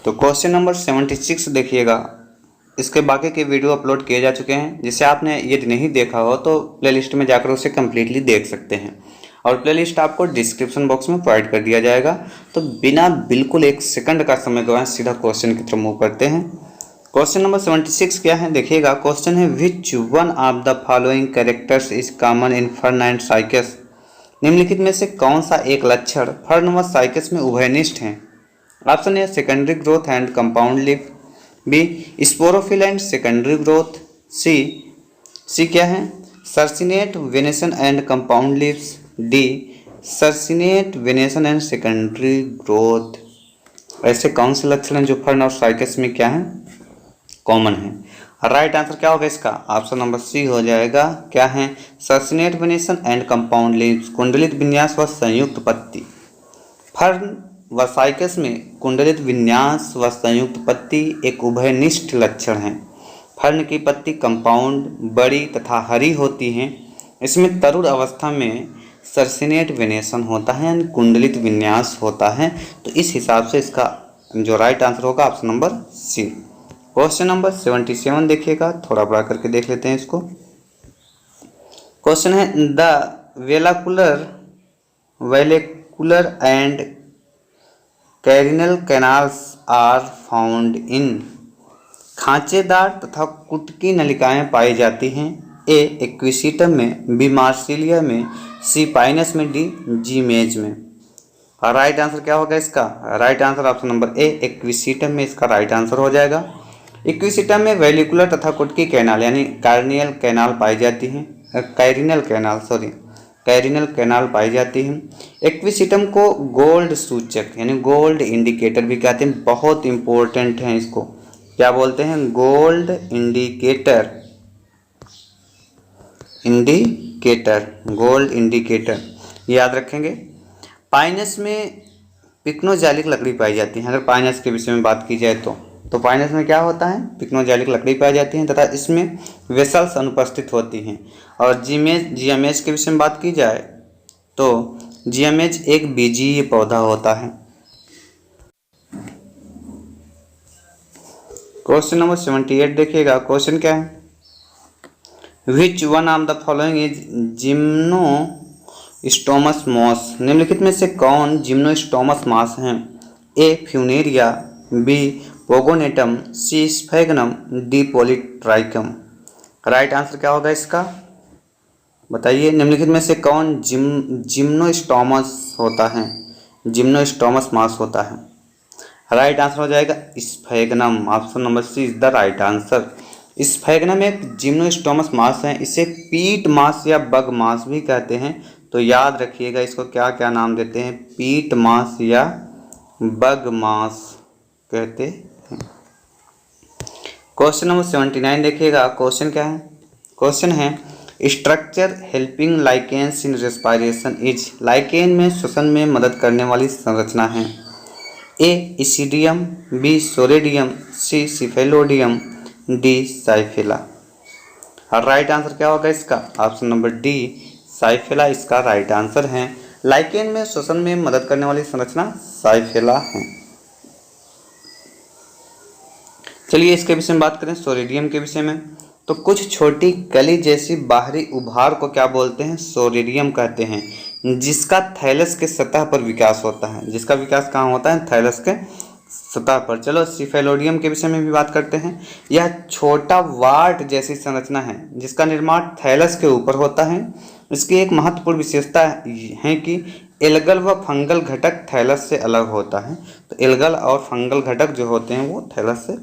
तो question number 76 देखिएगा। इसके बाकी के वीडियो अपलोड किए जा चुके हैं, जिसे आपने यदि नहीं देखा हो तो प्लेलिस्ट में जाकर उसे कम्प्लीटली देख सकते हैं, और प्लेलिस्ट आपको डिस्क्रिप्शन बॉक्स में प्रोवाइड कर दिया जाएगा। तो बिना बिल्कुल एक सेकंड का समय गवाए सीधा क्वेश्चन की तरफ मूव करते हैं। क्वेश्चन नंबर 76 क्या है देखिएगा। क्वेश्चन है which one of the following characters is common in fern and cycas. निम्नलिखित में से कौन सा एक लक्षण फर्न व साइकस में उभयनिष्ठ है। Option A secondary growth and compound leaf, B sporophyll and secondary growth, C क्या है circinate venation and compound leaves, D circinate venation and secondary growth. ऐसे कौन से लक्षण हैं जो फर्न और साइकस में क्या है कॉमन है। राइट आंसर क्या होगा इसका, ऑप्शन नंबर सी हो जाएगा। क्या है circinate venation and compound leaves, कुंडलित विन्यास व संयुक्त पत्ती। फर्न व साइकस में कुंडलित विन्यास व संयुक्त पत्ती एक उभयनिष्ठ लक्षण है। फर्न की पत्ती कंपाउंड बड़ी तथा हरी होती हैं। इसमें तरुण अवस्था में सर्सिनेट वेनेसन होता है यानी कुंडलित विन्यास होता है। तो इस हिसाब से इसका जो राइट आंसर होगा option number C. Question number 77 देखिएगा, थोड़ा बड़ा करके देख लेते हैं इसको। क्वेश्चन है the vallecular and carinal canals are found in. खांचेदार तथा कुटकी नलिकाएं पाई जाती हैं। ए एक्विसिटम में, बी मार्सिलिया में, सी पाइनस में, डी जीमेज में। और राइट आंसर क्या होगा इसका, right answer option number A Equisetum में इसका राइट आंसर हो जाएगा। एक्विसिटम में वेलिकुलर तथा कुटकी कैनाल यानी कार्नियल कैनाल पाई जाती हैं, कैरिनल कैनाल पाई जाती हैं। एक्विसिटम को गोल्ड सूचक यानी गोल्ड इंडिकेटर भी कहते हैं, बहुत इंपॉर्टेंट है। इसको क्या बोलते हैं, गोल्ड गोल्ड इंडिकेटर याद रखेंगे। पाइनस में पिक्नोजालिक लकड़ी पाई जाती है। अगर पाइनस के विषय में बात की जाए तो पाइनस में क्या होता है, पिक्नोजालिक लकड़ी पाई जाती है तथा इसमें वेसल्स अनुपस्थित होती हैं। और जियामेज के विषय में बात की जाए तो जियामेज एक बीजीय पौधा होता है। क्वेश्चन नंबर 78 देखिएगा। क्वेश्चन क्या है, which one of the following is gymnostomous moss. निम्नलिखित में से कौन जिम्नोस्टोमस मॉस है। A Funaria, B Pogonatum, C Sphagnum, D Polytrichum. Right answer क्या होगा इसका बताइए। निम्नलिखित में से कौन जिम्नोस्टोमस होता है, जिम्नोस्टोमस मॉस होता है। राइट आंसर हो जाएगा sphagnum, option number C is the right answer. Sphagnum एक जिम्नोस्टोमस मॉस है। इसे पीट मॉस या बग मॉस भी कहते हैं। तो याद रखिएगा इसको क्या क्या नाम देते हैं, पीट मॉस या बग मॉस कहते हैं। क्वेश्चन नंबर 79 देखिएगा। क्वेश्चन क्या है, क्वेश्चन है structure helping lichens in respiration is. Lichen में श्वसन में मदद करने वाली संरचना है। ए इसिडियम, बी सोरेडियम, सी सिफेलोडियम, डी साइफिला। और राइट आंसर क्या होगा इसका, ऑप्शन नंबर डी साइफिला इसका राइट आंसर है। लाइकेन में श्वसन में मदद करने वाली संरचना साइफिला है। चलिए इसके विषय में बात करें, सोरेडियम के विषय में। तो कुछ छोटी कली जैसी बाहरी उभार को क्या बोलते हैं, सोरेडियम कहते हैं, जिसका थैलस के सतह पर विकास होता है। जिसका विकास कहाँ होता है, थैलस के सतह पर। चलो सिफेलोडियम के विषय में भी बात करते हैं। यह छोटा वार्ट जैसी संरचना है जिसका निर्माण थैलस के ऊपर होता है। इसकी एक महत्वपूर्ण विशेषता है कि एल्गल व फंगल घटक थैलस से अलग होता है। तो एल्गल और फंगल घटक जो होते हैं वो थैलस से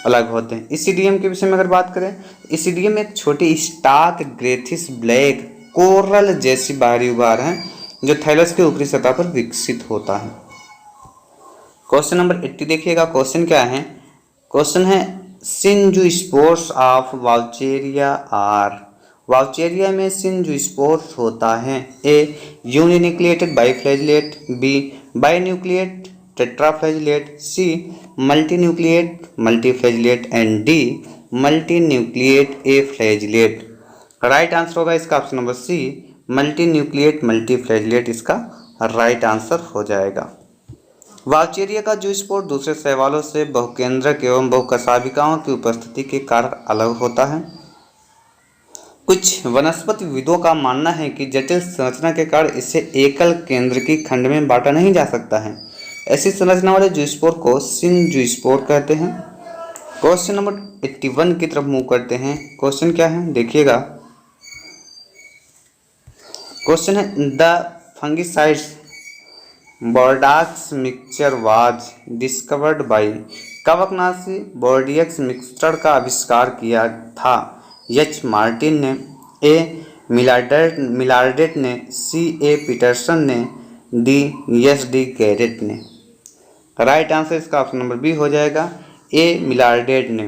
अलग होते हैं। इसिडियम के विषय में अगर बात करें, इसिडियम एक छोटी स्टाक ग्रेथिस ब्लैक कोरल जैसी बाहरी उभार है जो थैलस के ऊपरी सतह पर विकसित होता है। क्वेश्चन नंबर 80 देखिएगा। क्वेश्चन क्या है, क्वेश्चन है synzoospores of Vaucheria are. Vaucheria में सिंजुस्पोर्स होता है। A uninucleated biflagellate, B binucleate tetraflagellate, C multinucleate multiflagellate and D multinucleate aflagellate. Right answer होगा इसका ऑप्शन नंबर सी मल्टीन्यूक्लिएट मल्टीफ्लैजिलेट इसका राइट आंसर हो जाएगा। वाउचेरिया का जूस्पोर दूसरे शैवालों से बहुकेंद्रक एवं बहुकशाभिकाओं की उपस्थिति के कारण अलग होता है। कुछ वनस्पतिविदों का मानना है कि जटिल संरचना के कारण इसे एकल केंद्रकी खंड में बांटा नहीं जा सकता है। ऐसी संरचना वाले जूस्पोर को सिन जूस्पोर कहते हैं। क्वेश्चन नंबर 81 की तरफ मूव करते हैं। क्वेश्चन क्या है देखिएगा। क्वेश्चन है the fungicides Bordeaux mixture was discovered by कवकनाशी बोर्डियक्स मिक्सचर का आविष्कार किया था। एच मार्टिन ने, ए मिलार्डेट ने, सी ए पीटरसन ने, डी एस डी कैरेट ने। राइट आंसर इसका ऑप्शन नंबर बी हो जाएगा, ए मिलार्डेट ने।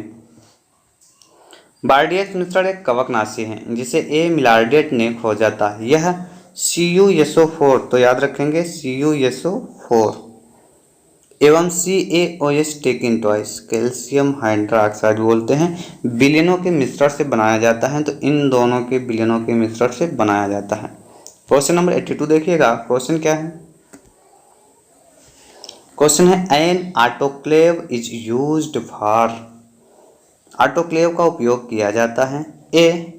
बोर्डियक्स मिक्सचर एक कवकनाशी है जिसे ए मिलार्डेट ने खोजा था। यह CuSO4 तो याद रखेंगे CuSO4 एवं CaOH टेकिन टॉइस कैल्शियम हाइड्रोक्साइड बोलते हैं विलयनों के मिश्रण से बनाया जाता है। तो इन दोनों के विलयनों के मिश्रण से बनाया जाता है। क्वेश्चन नंबर 82 देखिएगा। क्वेश्चन क्या है। क्वेश्चन है an autoclave is used for. Autoclave का उपयोग किया जाता है। A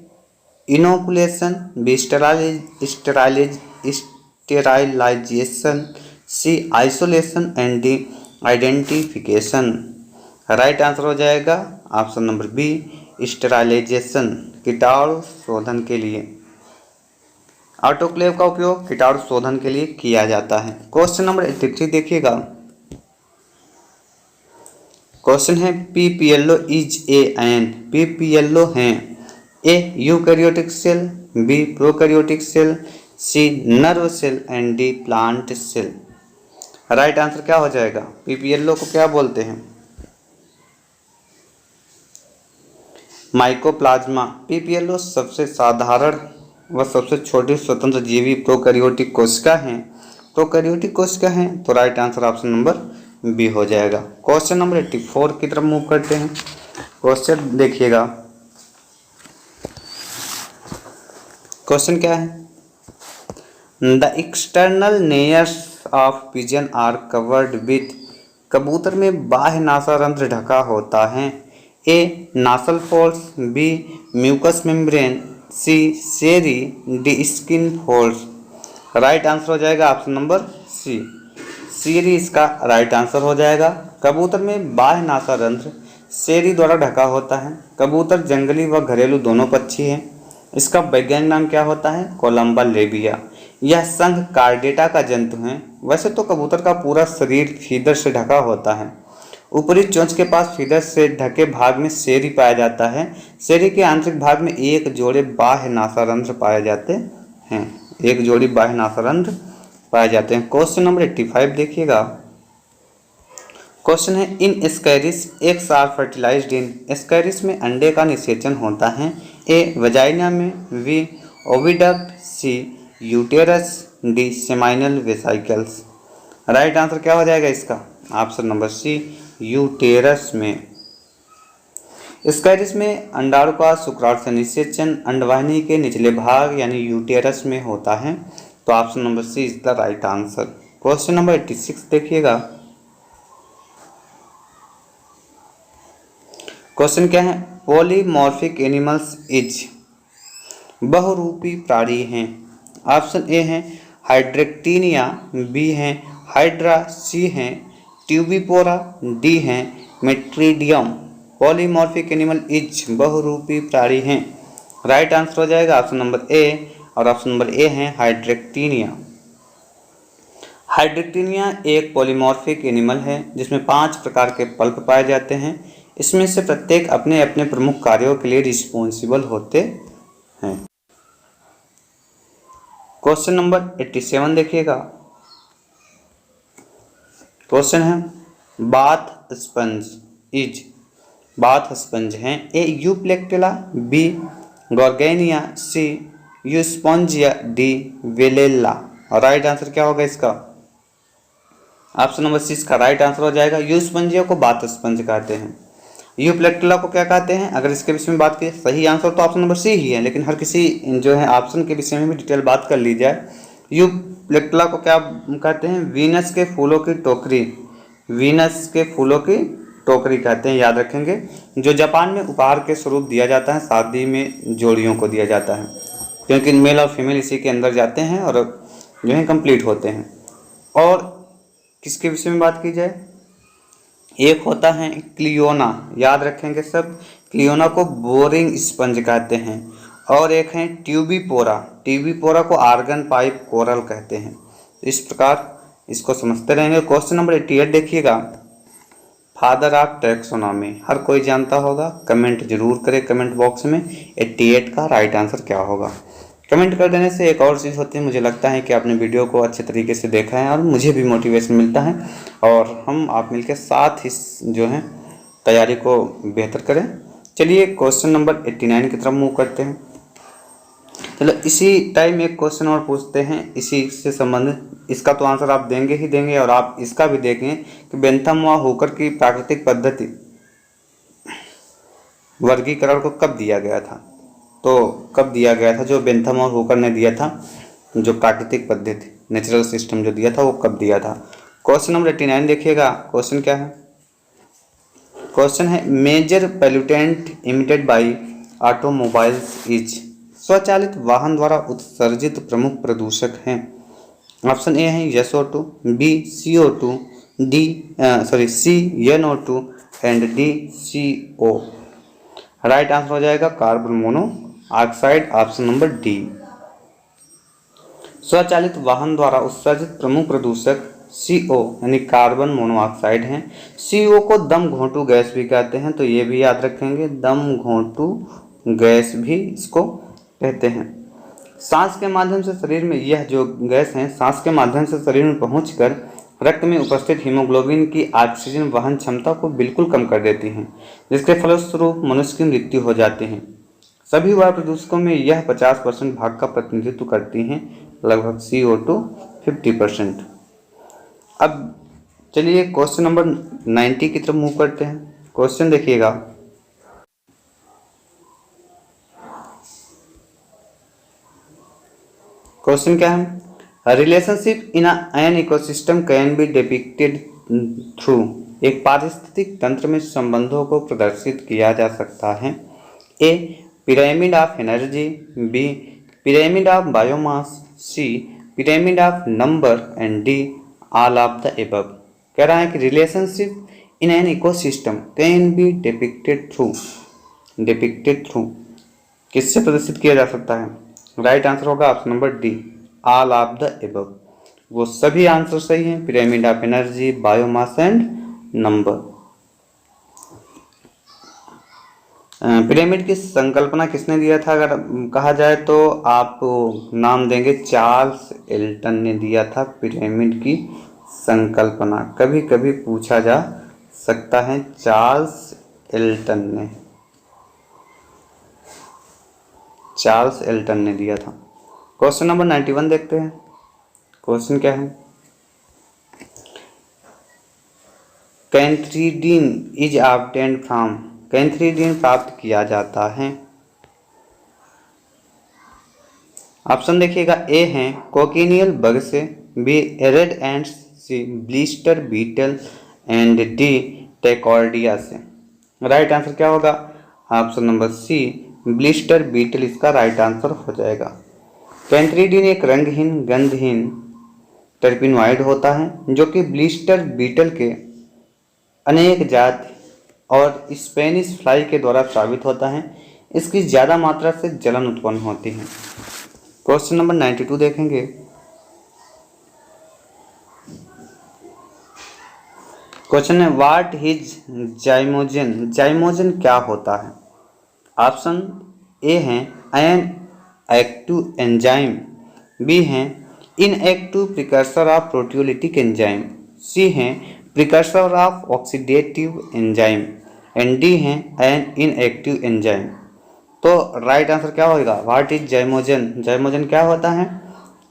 inoculation, B sterilization, C isolation and D identification. Right answer हो जाएगा ऑप्शन नंबर बी स्टेराइलाइजेशन, कीटाणु शोधन के लिए। ऑटोक्लेव का उपयोग कीटाणु शोधन के लिए किया जाता है। क्वेश्चन नंबर 83 देखिएगा। क्वेश्चन है PPLO इज एन। PPLO हैं A eukaryotic cell, B prokaryotic cell, C nerve cell and D plant cell. Right answer क्या हो जाएगा। PPLO को क्या बोलते हैं। माइकोप्लाज्मा। PPLO सबसे साधारण व सबसे छोटी स्वतंत्र जीवी प्रोकैरियोटिक कोशिका हैं। प्रोकैरियोटिक कोशिका हैं तो right answer option number B हो जाएगा। क्वेश्चन नंबर 84 की तरफ मूव करते हैं। क्वेश्चन देखिएगा। क्वेश्चन क्या है। The external nares of pigeon are covered with. कबूतर में बाह्य नासारंध्र ढका होता है। A nasal folds, B mucous membrane, C cere, D skin folds. Right answer हो जाएगा ऑप्शन नंबर सी सेरी इसका राइट आंसर हो जाएगा। कबूतर में बाह्य नासारंध्र सेरी द्वारा ढका होता है। कबूतर जंगली व घरेलू दोनों पक्षी हैं। इसका वैज्ञानिक नाम क्या होता है। कोलंबा लेबिया। यह संघ कार्डेटा का जंतु है। वैसे तो कबूतर का पूरा शरीर फीदर से ढका होता है। ऊपरी चोंच के पास फीदर से ढके भाग में सेरी पाया जाता है। सेरी के आंतरिक भाग में एक जोड़े बाह्य नासारंध्र पाए जाते हैं। एक जोड़ी बाह्य नासारंध्र पाए जाते हैं। क्वेश्चन नंबर 85 देखिएगा। क्वेश्चन है in Ascaris eggs are fertilized in. Ascaris में अंडे का निषेचन होता है। ए वजाइना में, B oviduct, C uterus, D seminal vesicles. Right answer क्या हो जाएगा इसका ऑप्शन नंबर सी यूटेरस में। एस्कैरिस में अंडाणु का शुक्राणु से निषेचन अंडवाहिनी के निचले भाग यानी यूटेरस में होता है। तो option number C is the right answer. Question number 86 देखिएगा। क्वेश्चन क्या है। Polymorphic animals is. बहुरूपी प्राणी हैं। ऑप्शन ए है हाइड्रेक्टिनिया, बी है हाइड्रा, सी है ट्यूबिपोरा, डी है मेट्रीडियम। पॉलीमॉर्फिक एनिमल इज बहुरूपी प्राणी हैं। राइट आंसर हो जाएगा ऑप्शन नंबर ए और ऑप्शन नंबर ए है हाइड्रेक्टिनिया। हाइड्रेक्टिनिया एक पॉलीमॉर्फिक एनिमल है जिसमें 5 प्रकार के पल्प पाए जाते हैं। इसमें से प्रत्येक अपने अपने प्रमुख कार्यों के लिए रिस्पॉन्सिबल होते हैं। क्वेश्चन नंबर 87 देखिएगा। क्वेश्चन है bath sponge is. Bath sponge हैं ए यूप्लेक्टेला, बी गॉर्गेनिया, सी यूस्पॉन्जिया, डी वेलेला। और राइट आंसर क्या होगा इसका ऑप्शन नंबर सी इसका राइट आंसर हो जाएगा। यूस्पॉन्जिया को बाथ स्पंज कहते हैं। यूप्लेक्टेला को क्या कहते हैं। अगर इसके विषय में बात करें सही आंसर तो ऑप्शन नंबर सी ही है, लेकिन हर किसी जो है ऑप्शन के विषय में भी डिटेल बात कर ली जाए। यूप्लेक्टेला को क्या कहते हैं। वीनस के फूलों की टोकरी वीनस के फूलों की टोकरी कहते हैं, याद रखेंगे। जो जापान में उपहार के स्वरूप दिया जाता है, शादी में जोड़ियों को दिया जाता है, क्योंकि मेल और फीमेल इसी के अंदर जाते हैं और जो है कंप्लीट होते हैं। और किसके विषय में बात की जाए, एक होता है क्लियोना, याद रखेंगे सब, क्लियोना को बोरिंग स्पंज कहते हैं। और एक है ट्यूबीपोरा, ट्यूबीपोरा को आर्गन पाइप कोरल कहते हैं। इस प्रकार इसको समझते रहेंगे। क्वेश्चन नंबर 88 देखिएगा, फादर ऑफ टैक्सोनॉमी, हर कोई जानता होगा, कमेंट जरूर करें कमेंट बॉक्स में 88 का राइट आंसर क्या होगा। कमेंट कर देने से एक और चीज़ होती है, मुझे लगता है कि आपने वीडियो को अच्छे तरीके से देखा है और मुझे भी मोटिवेशन मिलता है, और हम आप मिलकर साथ इस जो है तैयारी को बेहतर करें। चलिए क्वेश्चन नंबर 89 की तरफ मूव करते हैं। चलो इसी टाइम एक क्वेश्चन और पूछते हैं इसी से संबंधित, इसका तो आंसर आप देंगे ही देंगे, और आप इसका भी देखें कि बेंथम व हुकर की प्राकृतिक पद्धति वर्गीकरण को कब दिया गया था। तो कब दिया गया था, जो बेंथम और हुकर ने दिया था, जो प्राकृतिक पद्धति नेचुरल सिस्टम जो दिया था वो कब दिया था। क्वेश्चन नंबर 89 देखिएगा, क्वेश्चन क्या है, क्वेश्चन है major pollutant emitted by automobiles is, स्वचालित वाहन द्वारा उत्सर्जित प्रमुख प्रदूषक हैं। ऑप्शन ए है SO2, B CO2, C NO2 and D CO। Right answer हो जाएगा carbon monoxide, option number D. स्वचालित वाहन द्वारा उत्सर्जित प्रमुख प्रदूषक CO यानी कार्बन मोनोऑक्साइड हैं। CO को दम घोंटू गैस भी कहते हैं, तो ये भी याद रखेंगे, दम घोंटू गैस भी इसको कहते हैं। सांस के माध्यम से शरीर में यह जो गैस है, सांस के माध्यम से शरीर में पहुंचकर रक्त में उपस्थित हीमोग्लोबिन की ऑक्सीजन वहन क्षमता को बिल्कुल कम कर देती हैं, जिसके फलस्वरूप मनुष्य की मृत्यु हो जाती है। सभी वायु प्रदूषकों में यह 50% भाग का प्रतिनिधित्व करती हैं, लगभग CO2 50%। अब चलिए क्वेश्चन नंबर 90 की तरफ मूव करते हैं। क्वेश्चन देखिएगा, क्वेश्चन क्या है, relationship in an ecosystem can be depicted through, एक पारिस्थितिक तंत्र में संबंधों को प्रदर्शित किया जा सकता है। A pyramid of energy, B pyramid of biomass, C pyramid of number and D all of the above. कह रहा है कि relationship in an ecosystem can be depicted through किससे प्रदर्शित किया जा सकता है। राइट आंसर होगा option number D, all of the above. वो सभी आंसर सही हैं, pyramid of energy, biomass and number. Pyramid की संकल्पना किसने दिया था, अगर कहा जाए तो आप नाम देंगे चार्ल्स एल्टन ने दिया था पिरामिड की संकल्पना। कभी कभी पूछा जा सकता है, चार्ल्स एल्टन ने दिया था। क्वेश्चन नंबर 91 देखते हैं। क्वेश्चन क्या है, cantharidin is obtained from, cantharidin प्राप्त किया जाता है। ऑप्शन देखिएगा, ए है कोकिनियल बग से, B red ants, C blister beetle and D Tachardia से। राइट आंसर क्या होगा, option number C blister beetle इसका राइट आंसर हो जाएगा। कैंथ्रीडीन एक रंगहीन गंधहीन टर्पिनॉइड होता है जो कि ब्लिस्टर बीटल के अनेक जाति और स्पेनिश फ्लाई के द्वारा स्रावित होता है। इसकी ज़्यादा मात्रा से जलन उत्पन्न होती है। क्वेश्चन नंबर 92 देखेंगे। क्वेश्चन है व्हाट इज जाइमोजन, जाइमोजन क्या होता है। ऑप्शन ए है एन एक्टिव एंजाइम, बी है inactive precursor of proteolytic enzyme, C है precursor of oxidative enzyme and D है एन इनएक्टिव एंजाइम। तो राइट आंसर क्या होगा, व्हाट इज जाइमोजन, जाइमोजन क्या होता है।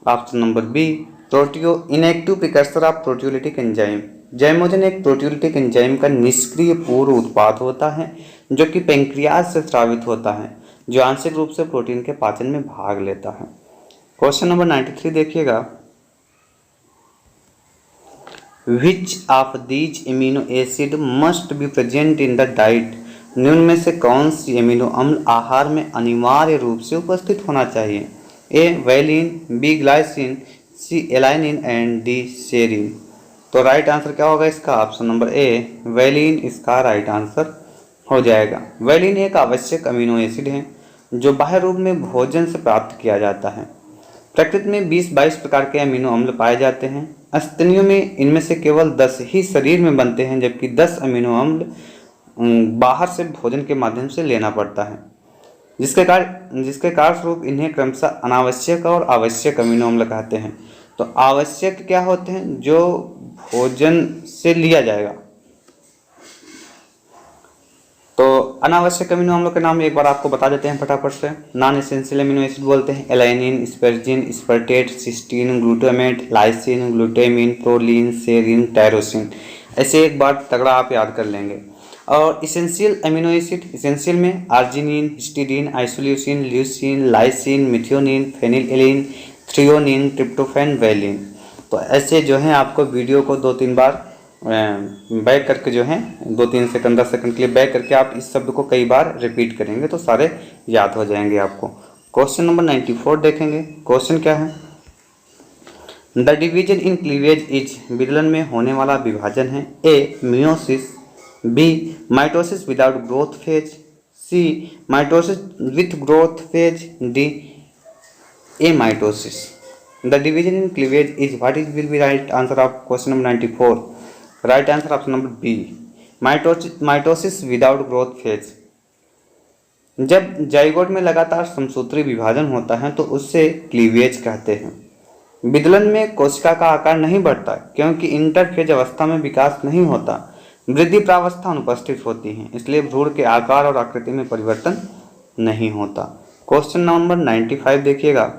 Option number B inactive precursor of proteolytic enzyme. Zymogen एक प्रोटियोलिटिक एंजाइम का निष्क्रिय पूर्व उत्पाद होता है जो कि पेंक्रियाज से स्रावित होता है, जो आंशिक रूप से प्रोटीन के पाचन में भाग लेता है। क्वेश्चन नंबर 93 देखिएगा। Which of these amino acid must be present in the diet, निम्न में से कौन सी एमिनो अम्ल आहार में अनिवार्य रूप से उपस्थित होना चाहिए? A valine, B glycine, C alanine and D serine. तो राइट आंसर क्या होगा इसका? ऑप्शन नंबर ए वैलिन इसका राइट आंसर हो जाएगा। वैलिन एक आवश्यक अमीनो एसिड है जो बाह्य रूप में भोजन से प्राप्त किया जाता है। प्रकृति में 20-22 प्रकार के अमीनो अम्ल पाए जाते हैं। स्तनियों में इनमें से केवल 10 ही शरीर में बनते हैं, जबकि 10 अमीनो अम्ल बाहर से भोजन के माध्यम से लेना पड़ता है, जिसके कारण स्वरूप इन्हें क्रमशः अनावश्यक और आवश्यक अमीनो अम्ल कहते हैं। तो आवश्यक क्या होते हैं? जो भोजन से लिया जाएगा। तो अनावश्यक अमीनो अम्लों के नाम एक बार आपको बता देते हैं फटाफट से। नॉन एसेंशियल अमीनो एसिड बोलते हैं alanine, asparagine, aspartate, cysteine, glutamate, lysine, glutamine, proline, serine, tyrosine. ऐसे एक बार तगड़ा आप याद कर लेंगे। और इसेंशियल अमीनो एसिड, इसेंशियल में arginine, histidine, isoleucine, leucine, lysine, methionine, phenylalanine, threonine, tryptophan, valine. तो ऐसे जो है आपको वीडियो को 2-3 बार बैक करके जो है 2-3 सेकंड 10 सेकंड के लिए बैक करके आप इस शब्द को कई बार रिपीट करेंगे तो सारे याद हो जाएंगे आपको। क्वेश्चन नंबर 94 देखेंगे। क्वेश्चन क्या है? The division in cleavage is, विदलन में होने वाला विभाजन है। A meiosis, B mitosis without growth phase, C mitosis with growth phase, D amitosis. The division in cleavage is, what is will be right answer of question number 94? Right answer option number B mitosis without growth phase. जब zygote में लगातार समसूत्री विभाजन होता है तो उससे cleavage कहते हैं। विदलन में कोशिका का आकार नहीं बढ़ता क्योंकि इंटरफेज अवस्था में विकास नहीं होता, वृद्धि प्रावस्था अनुपस्थित होती है, इसलिए भ्रूण के आकार और आकृति में परिवर्तन नहीं होता। क्वेश्चन नंबर 95 देखिएगा।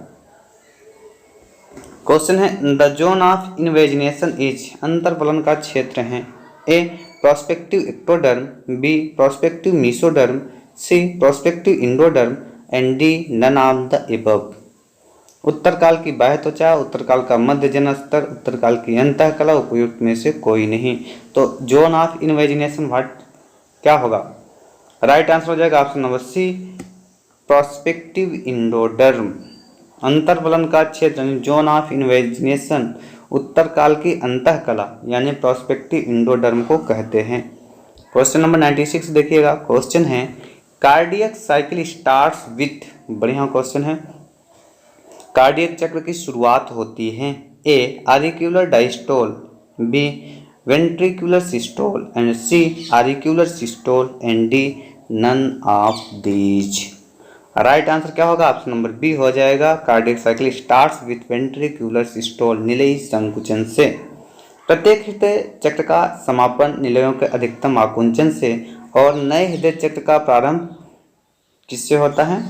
क्वेश्चन है the zone of invagination is, अंतरफलन का क्षेत्र है। A prospective ectoderm, B prospective mesoderm, C prospective endoderm and D none of the above. उत्तरकाल की बाह्य त्वचा, उत्तरकाल का मध्य जन स्तर, उत्तरकाल की अंतःकला, उपयुक्त में से कोई नहीं। तो जोन ऑफ इन्वेजिनेशन व्हाट क्या होगा? राइट आंसर हो जाएगा option number C prospective endoderm. अंतरफलन का क्षेत्र यानी जोन ऑफ इन्वेजिनेशन उत्तरकाल की अंतःकला यानी प्रोस्पेक्टिव इंडोडर्म को कहते हैं। क्वेश्चन नंबर 96 देखिएगा। क्वेश्चन है कार्डियक साइकिल स्टार्ट्स विथ, बढ़िया क्वेश्चन है। कार्डियक चक्र की शुरुआत होती है। A auricular diastole, B ventricular systole and C auricular systole and D none of these. Right answer क्या होगा? ऑप्शन नंबर बी हो जाएगा। Cardiac cycle starts with ventricular systole, निलयी संकुचन से। प्रत्येक हृदय चक्र का समापन निलयों के अधिकतम आकुंचन से और नए हृदय चक्र का प्रारंभ किससे होता है?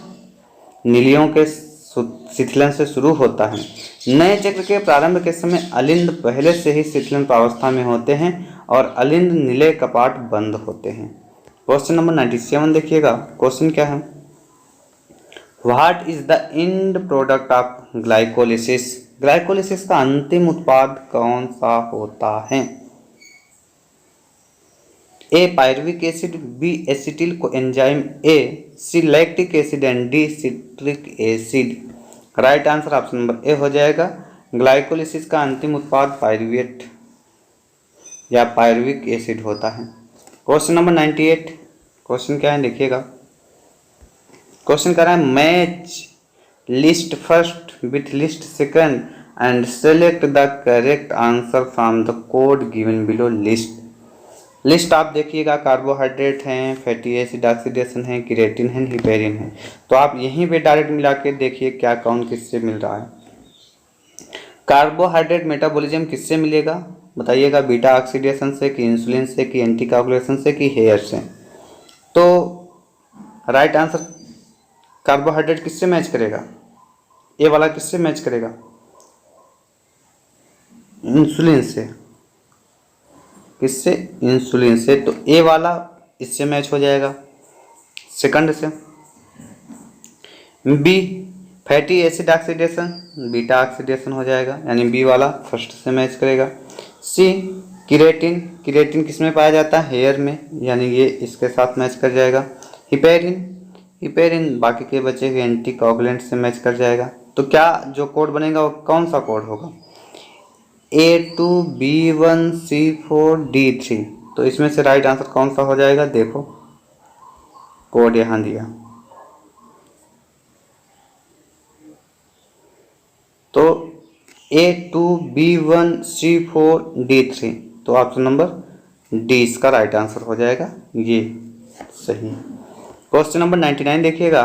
निलयों के शिथिलन से शुरू होता है। नए चक्र के प्रारंभ के समय अलिंद पहले से ही शिथिलन प्रावस्था में होते हैं और अलिंद निलय कपाट बंद होते हैं। क्वेश्चन नंबर 97 देखिएगा। क्वेश्चन क्या है? What is the end product of glycolysis, glycolysis का अंतिम उत्पाद कौन सा होता है? A pyruvic acid, B acetyl coenzyme, A C lactic acid and D citric acid. Right answer option number A हो जाएगा। ग्लाइकोलिसिस का अंतिम उत्पाद पायरुवेट या पायरुविक एसिड होता है। Question number 98। क्वेश्चन क्या है देखिएगा। क्वेश्चन कर रहा है match list first with list second and select the correct answer from the code given below. List आप देखिएगा, कार्बोहाइड्रेट हैं, फैटी एसिड ऑक्सीडेशन है, क्रिएटिन है, हिपेरिन है। तो आप यहीं पे डायरेक्ट मिला के देखिए क्या कौन किससे मिल रहा है। कार्बोहाइड्रेट मेटाबॉलिज्म किससे मिलेगा बताइएगा? बीटा ऑक्सीडेशन से कि इंसुलिन से कि एंटीकोगुलेशन से कि हेयर से? तो राइट आंसर कार्बोहाइड्रेट किससे मैच करेगा? ए वाला किससे मैच करेगा? इंसुलिन से। किससे? इंसुलिन से। तो ए वाला इससे मैच हो जाएगा सेकंड से। B fatty acid oxidation, beta oxidation हो जाएगा यानी बी वाला फर्स्ट से मैच करेगा। सी किरेटिन, किरेटिन किस में पाया जाता है? हेयर में, यानी ये इसके साथ मैच कर जाएगा। हिपेरिन, हिपेरिन बाकी के बचे हुए एंटीकोगुलेंट से मैच कर जाएगा। तो क्या जो कोड बनेगा वो कौन सा कोड होगा? A2B1C4D3। तो इसमें से राइट आंसर कौन सा हो जाएगा? देखो कोड यहाँ दिया, तो A2B1C4D3, तो ऑप्शन नंबर डी इसका राइट आंसर हो जाएगा, ये सही। क्वेश्चन नंबर 99 देखिएगा।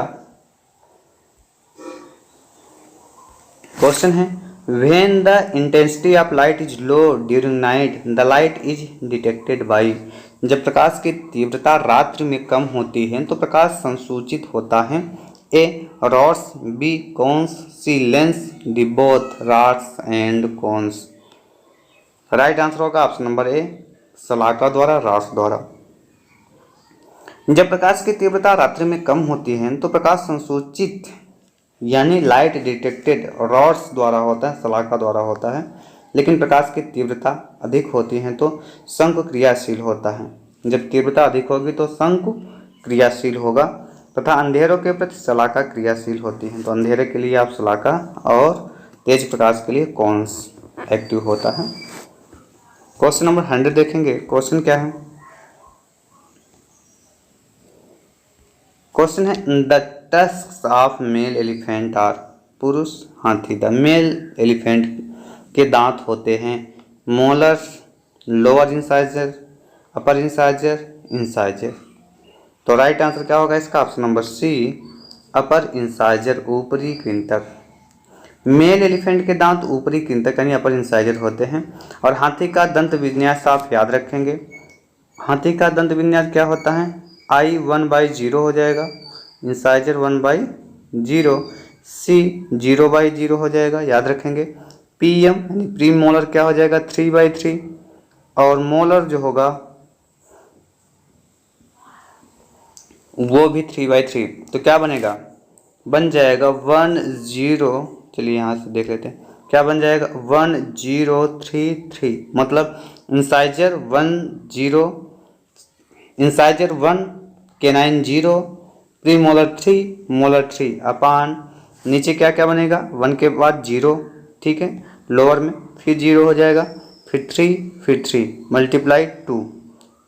क्वेश्चन है when the intensity of light is low during night the light is detected by. जब प्रकाश की तीव्रता रात्रि में कम होती है तो प्रकाश संसूचित होता है। A rods, B cones, C lens, D both rods and cones. Right answer होगा ऑप्शन नंबर ए सलाका द्वारा, रॉड्स द्वारा। जब प्रकाश की तीव्रता रात्रि में कम होती है तो प्रकाश संसूचित यानी लाइट डिटेक्टेड रॉड्स द्वारा होता है, सलाका द्वारा होता है। लेकिन प्रकाश की तीव्रता अधिक होती है तो शंकु क्रियाशील होता है। जब तीव्रता अधिक होगी तो शंकु क्रियाशील होगा तथा अंधेरों के प्रति सलाका क्रियाशील होती है। तो अंधेरे के लिए आप सलाका और तेज प्रकाश के लिए कौन्स एक्टिव होता है। क्वेश्चन नंबर 100 देखेंगे। क्वेश्चन क्या है? क्वेश्चन है the tusks of male elephant are. पुरुष हाथी, द मेल एलिफेंट के दांत होते हैं molars, lower incisor, upper incisor, incisor. तो राइट आंसर क्या होगा इसका? Option number C upper incisor, ऊपरी कृंतक। मेल एलिफेंट के दांत ऊपरी कृंतक यानी अपर इंसाइजर होते हैं। और हाथी का दंत विन्यास आप याद रखेंगे। हाथी का दंत विन्यास क्या होता है? आई 1/0 हो जाएगा, इंसाइजर 1/0, सी 0/0 हो जाएगा, याद रखेंगे। पीएम यानी प्री मोलर क्या हो जाएगा? 3/3, और मोलर जो होगा वो भी 3/3। तो क्या बनेगा? बन जाएगा 10। चलिए यहाँ से देख लेते हैं क्या बन जाएगा। 1033, मतलब incisor 10, incisor 1, canine 0, pre molar 3, molar 3 अपान नीचे क्या क्या बनेगा? 1 के बाद 0, ठीक है, लोअर में फिर 0 हो जाएगा, फिर 3, फिर 3 मल्टीप्लाई 2,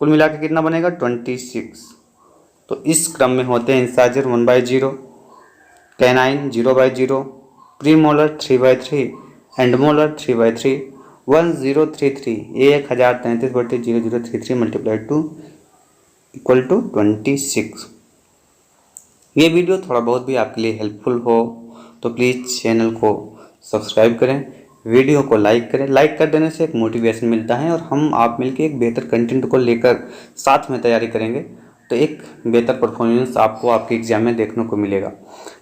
कुल मिला के कितना बनेगा? 26। तो इस क्रम में होते हैं incisor 1/0, canine 0/0, premolar 3/3 and molar 3/3। 1033 1033/0033 multiply 2 equal to 26। ये वीडियो थोड़ा बहुत भी आपके लिए हेल्पफुल हो तो प्लीज़ चैनल को सब्सक्राइब करें, वीडियो को लाइक करें। लाइक कर देने से एक मोटिवेशन मिलता है और हम आप मिलकर एक बेहतर कंटेंट को लेकर साथ में तैयारी करेंगे तो एक बेहतर परफॉर्मेंस आपको आपके एग्जाम में देखने को मिलेगा।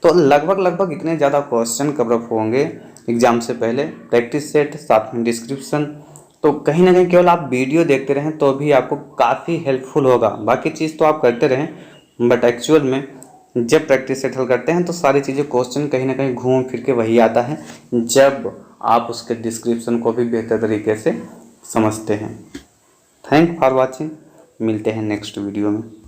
तो लगभग इतने ज़्यादा क्वेश्चन कवर अप होंगे एग्जाम से पहले, प्रैक्टिस सेट साथ में डिस्क्रिप्शन। तो कहीं ना कहीं केवल आप वीडियो देखते रहें तो भी आपको काफ़ी हेल्पफुल होगा। बाकी चीज़ तो आप करते रहें, बट एक्चुअल में जब प्रैक्टिस सेट हल करते हैं तो सारी चीज़ें क्वेश्चन कहीं ना कहीं घूम फिर के वही आता है जब आप उसके डिस्क्रिप्शन को भी बेहतर तरीके से समझते हैं। थैंक फॉर वॉचिंग, मिलते हैं नेक्स्ट वीडियो में।